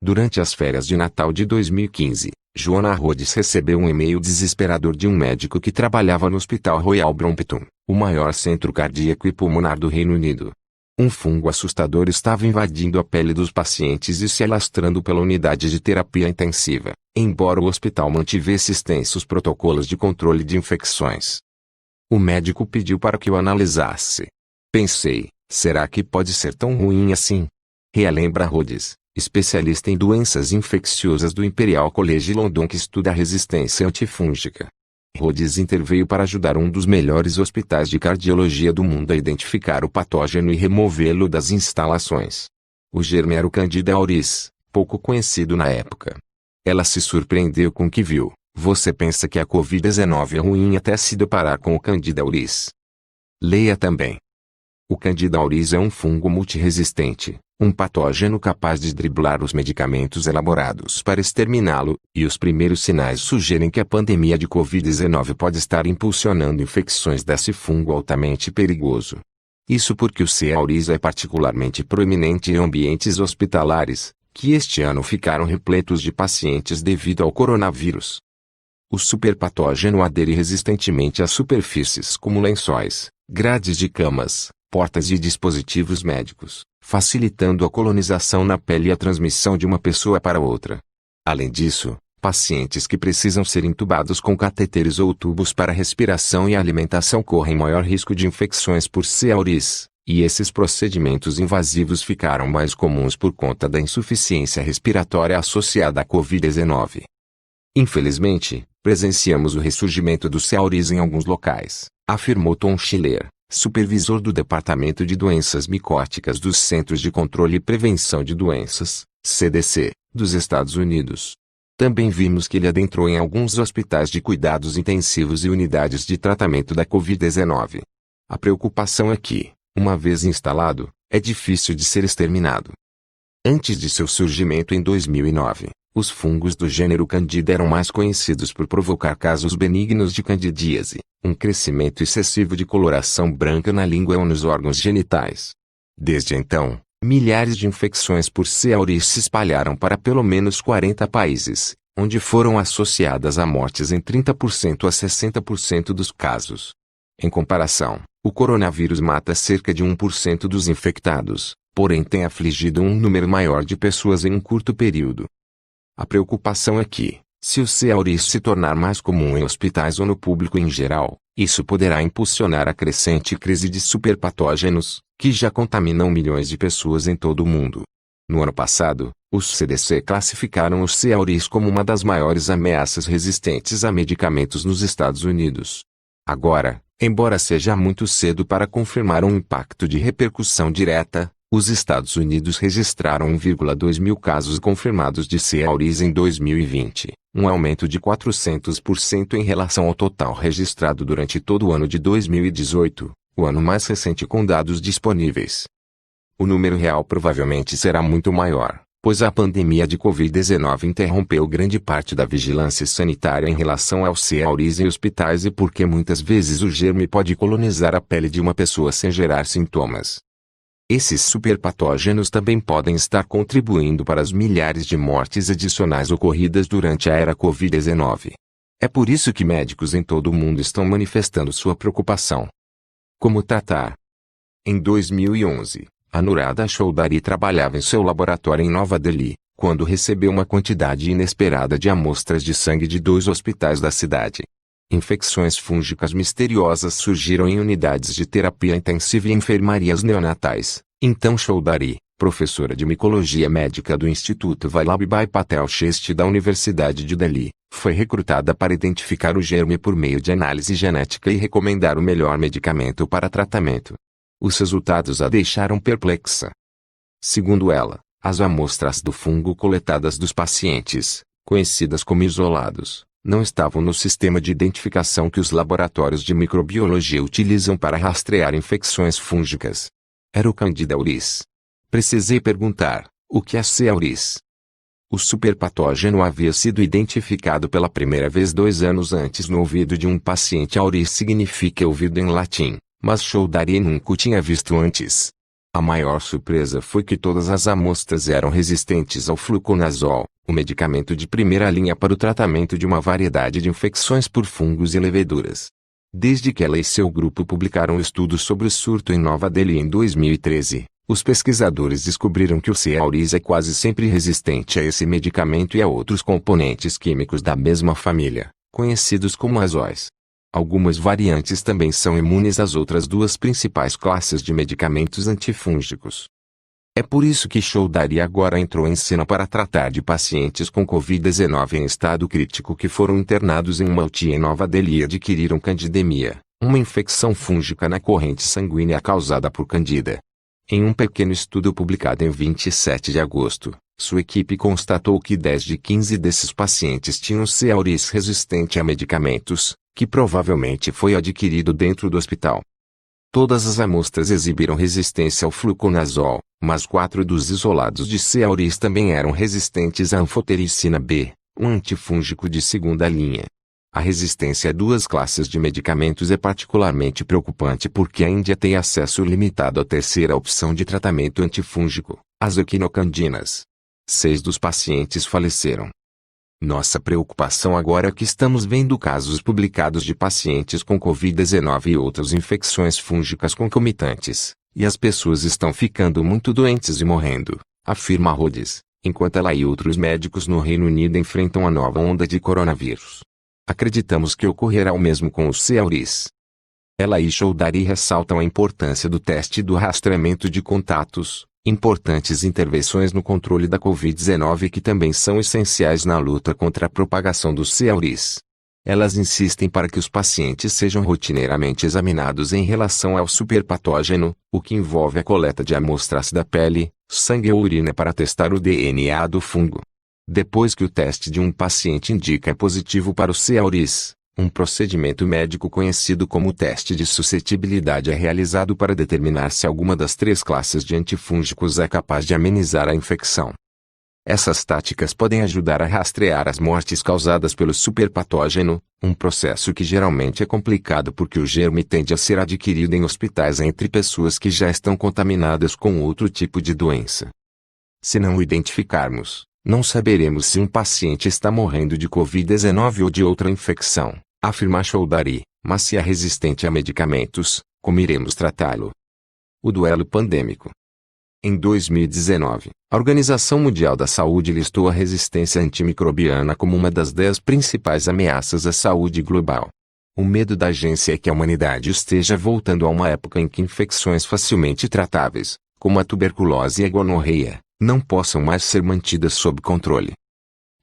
Durante as férias de Natal de 2015, Joanna Rhodes recebeu um e-mail desesperador de um médico que trabalhava no Hospital Royal Brompton, o maior centro cardíaco e pulmonar do Reino Unido. Um fungo assustador estava invadindo a pele dos pacientes e se alastrando pela unidade de terapia intensiva, embora o hospital mantivesse extensos protocolos de controle de infecções. O médico pediu para que o analisasse. Pensei, será que pode ser tão ruim assim? Relembra Rhodes, especialista em doenças infecciosas do Imperial College London que estuda a resistência antifúngica. Rhodes interveio para ajudar um dos melhores hospitais de cardiologia do mundo a identificar o patógeno e removê-lo das instalações. O germe era o Candida auris, pouco conhecido na época. Ela se surpreendeu com o que viu. Você pensa que a Covid-19 é ruim até se deparar com o Candida auris. Leia também. O Candida auris é um fungo multiresistente, um patógeno capaz de driblar os medicamentos elaborados para exterminá-lo, e os primeiros sinais sugerem que a pandemia de Covid-19 pode estar impulsionando infecções desse fungo altamente perigoso. Isso porque o C. auris é particularmente proeminente em ambientes hospitalares, que este ano ficaram repletos de pacientes devido ao coronavírus. O superpatógeno adere resistentemente a superfícies como lençóis, grades de camas, portas e dispositivos médicos, facilitando a colonização na pele e a transmissão de uma pessoa para outra. Além disso, pacientes que precisam ser intubados com cateteres ou tubos para respiração e alimentação correm maior risco de infecções por C. auris, e esses procedimentos invasivos ficaram mais comuns por conta da insuficiência respiratória associada à Covid-19. Infelizmente, presenciamos o ressurgimento do C. auris em alguns locais, afirmou Tom Schiller, supervisor do Departamento de Doenças Micóticas dos Centros de Controle e Prevenção de Doenças, CDC, dos Estados Unidos. Também vimos que ele adentrou em alguns hospitais de cuidados intensivos e unidades de tratamento da Covid-19. A preocupação é que, uma vez instalado, é difícil de ser exterminado. Antes de seu surgimento em 2009, os fungos do gênero Candida eram mais conhecidos por provocar casos benignos de candidíase, um crescimento excessivo de coloração branca na língua ou nos órgãos genitais. Desde então, milhares de infecções por C. auris se espalharam para pelo menos 40 países, onde foram associadas a mortes em 30% a 60% dos casos. Em comparação, o coronavírus mata cerca de 1% dos infectados, porém tem afligido um número maior de pessoas em um curto período. A preocupação é que, se o C. auris se tornar mais comum em hospitais ou no público em geral, isso poderá impulsionar a crescente crise de superpatógenos, que já contaminam milhões de pessoas em todo o mundo. No ano passado, os CDC classificaram o C. auris como uma das maiores ameaças resistentes a medicamentos nos Estados Unidos. Agora, embora seja muito cedo para confirmar um impacto de repercussão direta, os Estados Unidos registraram 1,2 mil casos confirmados de C. auris em 2020, um aumento de 400% em relação ao total registrado durante todo o ano de 2018, o ano mais recente com dados disponíveis. O número real provavelmente será muito maior, pois a pandemia de Covid-19 interrompeu grande parte da vigilância sanitária em relação ao C. auris em hospitais e porque muitas vezes o germe pode colonizar a pele de uma pessoa sem gerar sintomas. Esses superpatógenos também podem estar contribuindo para as milhares de mortes adicionais ocorridas durante a era Covid-19. É por isso que médicos em todo o mundo estão manifestando sua preocupação. Como tratar? Em 2011, Anuradha Choudhary trabalhava em seu laboratório em Nova Delhi, quando recebeu uma quantidade inesperada de amostras de sangue de 2 hospitais da cidade. Infecções fúngicas misteriosas surgiram em unidades de terapia intensiva e enfermarias neonatais. Então Choudhary, professora de micologia médica do Instituto Vallabhbhai Patel Chest da Universidade de Delhi, foi recrutada para identificar o germe por meio de análise genética e recomendar o melhor medicamento para tratamento. Os resultados a deixaram perplexa. Segundo ela, as amostras do fungo coletadas dos pacientes, conhecidas como isolados, não estavam no sistema de identificação que os laboratórios de microbiologia utilizam para rastrear infecções fúngicas. Era o Candida auris. Precisei perguntar, o que é C. auris? O superpatógeno havia sido identificado pela primeira vez 2 anos antes no ouvido de um paciente. Auris significa ouvido em latim, mas Choudhary nunca o tinha visto antes. A maior surpresa foi que todas as amostras eram resistentes ao fluconazol, o medicamento de primeira linha para o tratamento de uma variedade de infecções por fungos e leveduras. Desde que ela e seu grupo publicaram um estudo sobre o surto em Nova Delhi em 2013, os pesquisadores descobriram que o C. auris é quase sempre resistente a esse medicamento e a outros componentes químicos da mesma família, conhecidos como azóis. Algumas variantes também são imunes às outras duas principais classes de medicamentos antifúngicos. É por isso que Choudhury agora entrou em cena para tratar de pacientes com Covid-19 em estado crítico que foram internados em uma UTI em Nova Delhi e adquiriram candidemia, uma infecção fúngica na corrente sanguínea causada por candida. Em um pequeno estudo publicado em 27 de agosto, sua equipe constatou que 10 de 15 desses pacientes tinham C. auris resistente a medicamentos, que provavelmente foi adquirido dentro do hospital. Todas as amostras exibiram resistência ao fluconazol, mas 4 dos isolados de C. auris também eram resistentes à anfotericina B, um antifúngico de segunda linha. A resistência a duas classes de medicamentos é particularmente preocupante porque a Índia tem acesso limitado à terceira opção de tratamento antifúngico, as equinocandinas. 6 dos pacientes faleceram. Nossa preocupação agora é que estamos vendo casos publicados de pacientes com Covid-19 e outras infecções fúngicas concomitantes, e as pessoas estão ficando muito doentes e morrendo, afirma Rhodes, enquanto ela e outros médicos no Reino Unido enfrentam a nova onda de coronavírus. Acreditamos que ocorrerá o mesmo com o C. auris. Ela e Choudhury ressaltam a importância do teste e do rastreamento de contatos, importantes intervenções no controle da Covid-19 que também são essenciais na luta contra a propagação do C. auris. Elas insistem para que os pacientes sejam rotineiramente examinados em relação ao superpatógeno, o que envolve a coleta de amostras da pele, sangue ou urina para testar o DNA do fungo. Depois que o teste de um paciente indica positivo para o C. auris, um procedimento médico conhecido como teste de suscetibilidade é realizado para determinar se alguma das 3 classes de antifúngicos é capaz de amenizar a infecção. Essas táticas podem ajudar a rastrear as mortes causadas pelo superpatógeno, um processo que geralmente é complicado porque o germe tende a ser adquirido em hospitais entre pessoas que já estão contaminadas com outro tipo de doença. Se não o identificarmos, não saberemos se um paciente está morrendo de Covid-19 ou de outra infecção, afirma Choudhury, mas se é resistente a medicamentos, como iremos tratá-lo? O duelo pandêmico. Em 2019, a Organização Mundial da Saúde listou a resistência antimicrobiana como uma das 10 principais ameaças à saúde global. O medo da agência é que a humanidade esteja voltando a uma época em que infecções facilmente tratáveis, como a tuberculose e a gonorreia, não possam mais ser mantidas sob controle.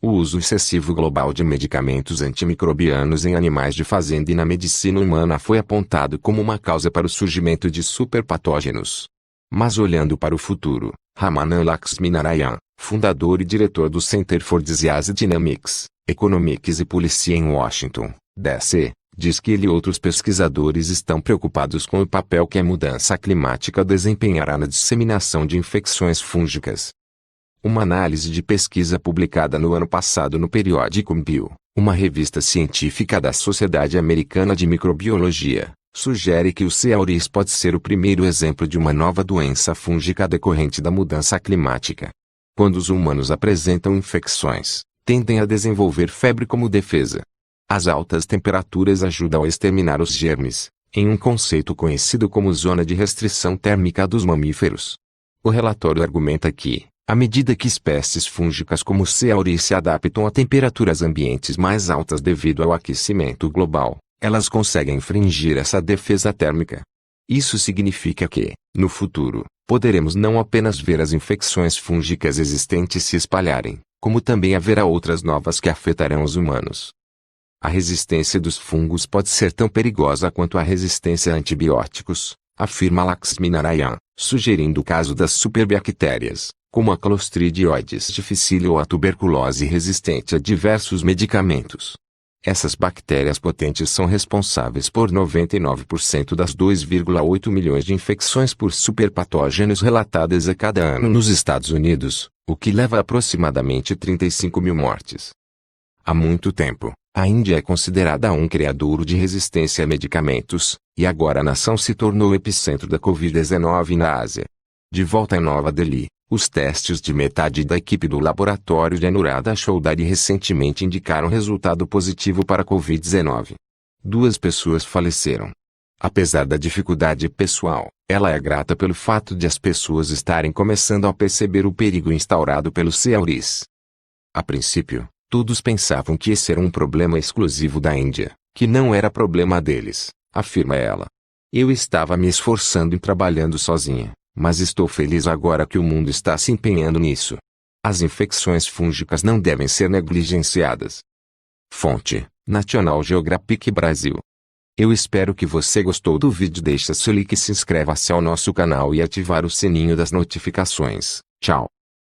O uso excessivo global de medicamentos antimicrobianos em animais de fazenda e na medicina humana foi apontado como uma causa para o surgimento de superpatógenos. Mas olhando para o futuro, Ramanand Laxminarayan, fundador e diretor do Center for Disease Dynamics, Economics e Policy em Washington, D.C., diz que ele e outros pesquisadores estão preocupados com o papel que a mudança climática desempenhará na disseminação de infecções fúngicas. Uma análise de pesquisa publicada no ano passado no periódico Bio, uma revista científica da Sociedade Americana de Microbiologia, sugere que o C. auris pode ser o primeiro exemplo de uma nova doença fúngica decorrente da mudança climática. Quando os humanos apresentam infecções, tendem a desenvolver febre como defesa. As altas temperaturas ajudam a exterminar os germes, em um conceito conhecido como zona de restrição térmica dos mamíferos. O relatório argumenta que, à medida que espécies fúngicas como C. auris se adaptam a temperaturas ambientes mais altas devido ao aquecimento global, elas conseguem infringir essa defesa térmica. Isso significa que, no futuro, poderemos não apenas ver as infecções fúngicas existentes se espalharem, como também haverá outras novas que afetarão os humanos. A resistência dos fungos pode ser tão perigosa quanto a resistência a antibióticos, afirma Laxminarayan, sugerindo o caso das superbactérias, como a Clostridioides difficile ou a tuberculose resistente a diversos medicamentos. Essas bactérias potentes são responsáveis por 99% das 2,8 milhões de infecções por superpatógenos relatadas a cada ano nos Estados Unidos, o que leva a aproximadamente 35 mil mortes. Há muito tempo, a Índia é considerada um criadouro de resistência a medicamentos, e agora a nação se tornou o epicentro da Covid-19 na Ásia. De volta em Nova Delhi, os testes de metade da equipe do laboratório de Anuradha Choudhary recentemente indicaram resultado positivo para a Covid-19. 2 pessoas faleceram. Apesar da dificuldade pessoal, ela é grata pelo fato de as pessoas estarem começando a perceber o perigo instaurado pelo vírus. A princípio, todos pensavam que esse era um problema exclusivo da Índia, que não era problema deles, afirma ela. Eu estava me esforçando e trabalhando sozinha, mas estou feliz agora que o mundo está se empenhando nisso. As infecções fúngicas não devem ser negligenciadas. Fonte: National Geographic Brasil. Eu espero que você gostou do vídeo. Deixa seu like e se inscreva-se ao nosso canal e ativar o sininho das notificações. Tchau.